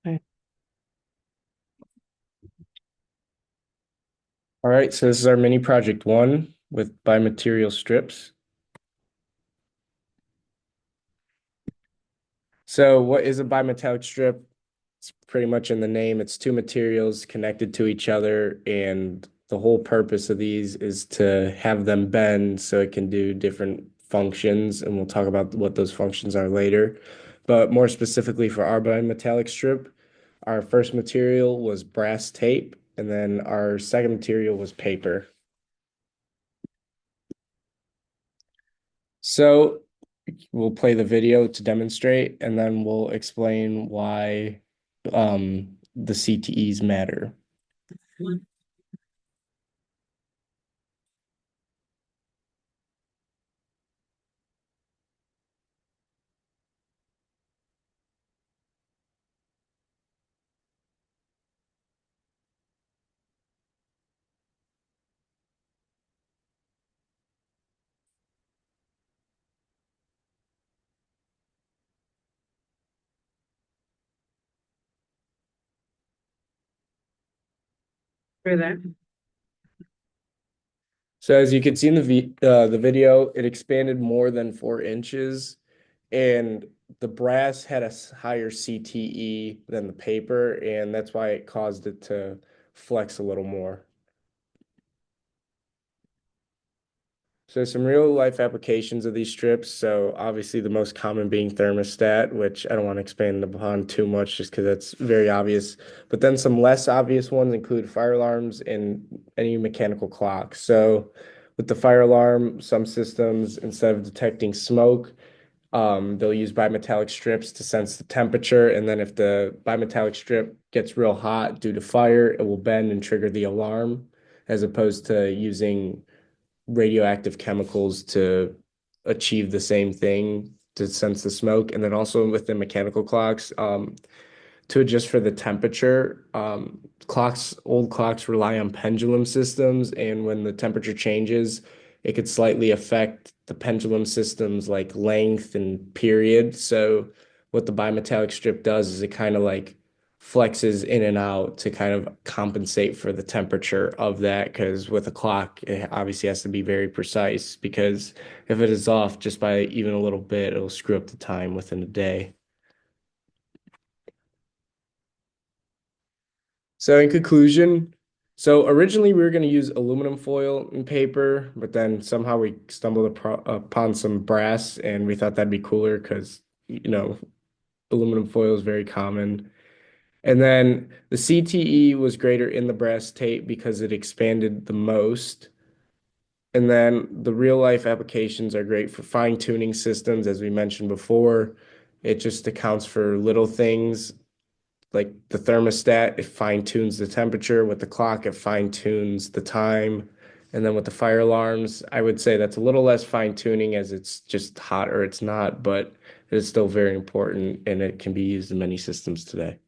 Okay. All right, so this is our mini project one with bimaterial strips. So what is a bimetallic strip? It's pretty much in the name. It's two materials connected to each other, and the whole purpose of these is to have them bend so it can do different functions, and we'll talk about what those functions are later. But more specifically for our bimetallic strip, our first material was brass tape, and then our second material was paper. So we'll play the video to demonstrate, and then we'll explain why the CTEs matter. For that. So as you can see in the video, it expanded more than 4 inches, and the brass had a higher CTE than the paper, and that's why it caused it to flex a little more. So some real life applications of these strips. So obviously the most common being thermostat, which I don't want to expand upon too much just because that's very obvious. But then some less obvious ones include fire alarms and any mechanical clocks. So with the fire alarm, some systems, instead of detecting smoke, they'll use bimetallic strips to sense the temperature. And then if the bimetallic strip gets real hot due to fire, it will bend and trigger the alarm, as opposed to using radioactive chemicals to achieve the same thing to sense the smoke. And then also with the mechanical clocks, to adjust for the temperature, old clocks rely on pendulum systems, and when the temperature changes, it could slightly affect the pendulum systems like length and period. So what the bimetallic strip does is it kind of like flexes in and out to kind of compensate for the temperature of that. Because with a clock, it obviously has to be very precise because if it is off just by even a little bit, it'll screw up the time within a day. So in conclusion, so originally we were going to use aluminum foil and paper, but then somehow we stumbled upon some brass, and we thought that'd be cooler because, aluminum foil is very common. And then the CTE was greater in the brass tape because it expanded the most. And then the real life applications are great for fine tuning systems, as we mentioned before. It just accounts for little things like the thermostat, it fine tunes the temperature. With the clock, it fine tunes the time. And then with the fire alarms, I would say that's a little less fine tuning as it's just hot or it's not, but it is still very important and it can be used in many systems today.